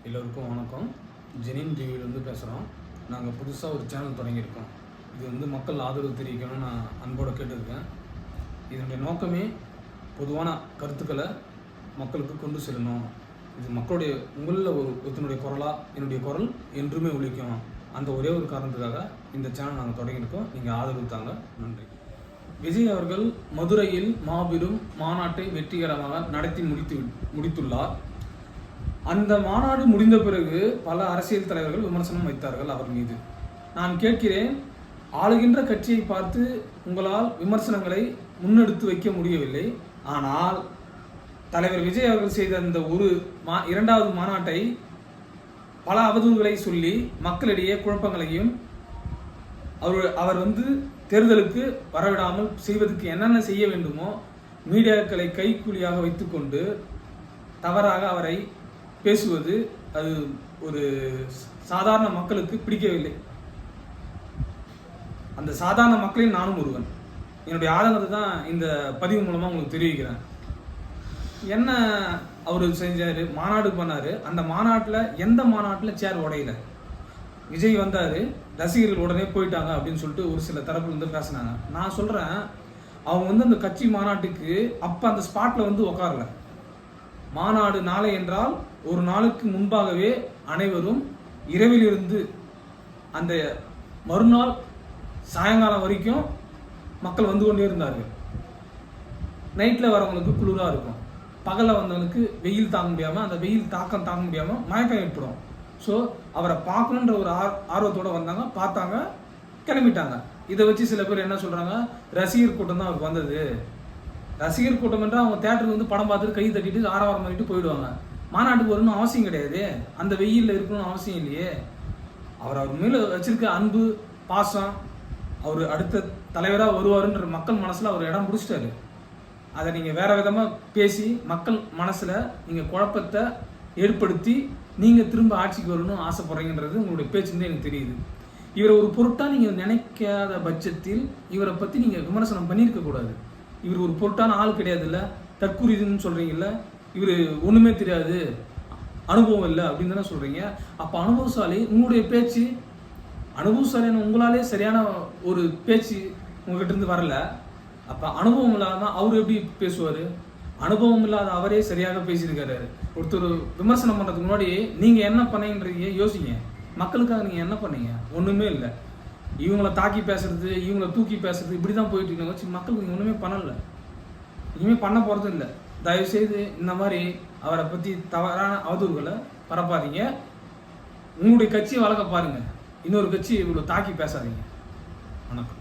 எல்லோருக்கும் வணக்கம். ஜெனின் டிவியிலேருந்து பேசுகிறோம். நாங்கள் புதுசாக ஒரு சேனல் தொடங்கியிருக்கோம். இது மக்கள் ஆதரவு தெரிவிக்கணும்னு நான் அன்போடு கேட்டிருக்கேன். இதனுடைய நோக்கமே பொதுவான கருத்துக்களை மக்களுக்கு கொண்டு செல்லணும். இது மக்களுடைய உங்களில் ஒருத்தனுடைய குரலாக என்னுடைய குரல் என்றுமே ஒழிக்கும். அந்த ஒரே ஒரு காரணத்துக்காக இந்த சேனல் நாங்கள் தொடங்கியிருக்கோம். நீங்கள் ஆதரவு தாங்க. நன்றி. விஜய் அவர்கள் மதுரையில் மாபெரும் மாநாட்டை வெற்றிகரமாக நடத்தி முடித்துள்ளார். அந்த மாநாடு முடிந்த பிறகு பல அரசியல் தலைவர்கள் விமர்சனம் வைத்தார்கள் அவர் மீது. நான் கேட்கிறேன், ஆளுகின்ற கட்சியை பார்த்து உங்களால் விமர்சனங்களை முன்னெடுத்து வைக்க முடியவில்லை. ஆனால் தலைவர் விஜய் அவர்கள் செய்த அந்த இரண்டாவது மாநாட்டை பல அவதூறுகளை சொல்லி மக்களிடையே குழப்பங்களையும் அவர் தேர்தலுக்கு வரவிடாமல் செய்வதற்கு என்னென்ன செய்ய வேண்டுமோ மீடியாக்களை கைக்கூலியாக வைத்துக்கொண்டு தவறாக அவரை பேசுவது அது ஒரு சாதாரண மக்களுக்கு பிடிக்கவில்லை. அந்த சாதாரண மக்களில் நானும் ஒருவன். என்னுடைய ஆதங்கத்தை தான் இந்த பதிவு மூலமாக உங்களுக்கு தெரிவிக்கிறேன். என்ன அவர் செஞ்சார், மாநாடு பண்ணார். அந்த மாநாட்டில் எந்த மாநாட்டில் சேர் உடையில. விஜய் வந்தார், ரசிகர்கள் உடனே போயிட்டாங்க அப்படின்னு சொல்லிட்டு ஒரு சில தரப்புல பேசினாங்க. நான் சொல்கிறேன், அவங்க அந்த கட்சி மாநாட்டுக்கு அப்போ அந்த ஸ்பாட்டில் உட்காரல. மாநாடு நாளை என்றால் ஒரு நாளுக்கு முன்பாகவே அனைவரும் இரவிலிருந்து அந்த மறுநாள் சாயங்காலம் வரைக்கும் மக்கள் வந்து கொண்டே இருந்தார்கள். நைட்டில் வரவங்களுக்கு குளிராக இருக்கும், பகலில் வந்தவனுக்கு வெயில் தாங்க முடியாமல், அந்த வெயில் தாக்கம் தாங்க முடியாமல் மயக்கம் ஏற்படும். ஸோ அவரை பார்க்கணுன்ற ஒரு ஆர்வத்தோடு வந்தாங்க, பார்த்தாங்க, கிளம்பிட்டாங்க. இதை வச்சு சில பேர் என்ன சொல்கிறாங்க, ரசிகர் கூட்டம் தான் அவருக்கு வந்தது. ரசிகர் கூட்டம் என்றால் அவங்க தேட்டருக்கு படம் பார்த்துட்டு கை தட்டிட்டு ஆரவாரம் பண்ணிட்டு போயிடுவாங்க. மாநாட்டுக்கு வரணும்னு அவசியம் கிடையாது, அந்த வெயிலில் இருக்கணும்னு அவசியம் இல்லையே. அவர் மேலே வச்சிருக்க அன்பு பாசம், அவர் அடுத்த தலைவராக வருவாருன்ற மக்கள் மனசில் அவர் இடம் பிடிச்சிட்டாரு. அதை நீங்கள் வேறு விதமாக பேசி மக்கள் மனசில் நீங்கள் குழப்பத்தை ஏற்படுத்தி நீங்கள் திரும்ப ஆட்சிக்கு வரணும்னு ஆசைப்படுறீங்கன்றது உங்களுடைய பேச்சுன்னு எனக்கு தெரியுது. இவரை ஒரு பொருட்டாக நீங்கள் நினைக்காத பட்சத்தில் இவரை பற்றி நீங்கள் விமர்சனம் பண்ணியிருக்கக்கூடாது. இவர் ஒரு பொருட்டான ஆள் கிடையாதுல்ல, தற்குறிதுன்னு சொல்கிறீங்கல்ல, இவர் ஒன்றுமே தெரியாது, அனுபவம் இல்லை அப்படின்னு தானே சொல்கிறீங்க. அப்போ அனுபவசாலி உங்களுடைய பேச்சு, அனுபவசாலியான உங்களாலே சரியான ஒரு பேச்சு உங்ககிட்ட இருந்து வரல. அப்போ அனுபவம் இல்லாமல் அவர் எப்படி பேசுவார்? அனுபவம் இல்லாத அவரே சரியாக பேசியிருக்காரு. ஒருத்தர் விமர்சனம் பண்ணுறதுக்கு முன்னாடி நீங்கள் என்ன பண்ணீங்கன்றீங்க யோசிங்க. மக்களுக்காக நீங்கள் என்ன பண்ணீங்க? ஒன்றுமே இல்லை. இவங்கள தாக்கி பேசுறது, இவங்கள தூக்கி பேசுறது, இப்படி தான் போயிட்டு இருக்காங்க வச்சு மக்களுக்கு நீங்கள் ஒன்றுமே பண்ணலை, இனிமேல் பண்ண போகிறதும் இல்லை. தயவுசெய்து இந்த மாதிரி அவரை பற்றி தவறான அவதூறுகளை பரப்பாதீங்க. உங்களுடைய கட்சியை வளர்க்க பாருங்கள், இன்னொரு கட்சி இவ்வளோ தாக்கி பேசாதீங்க. வணக்கம்.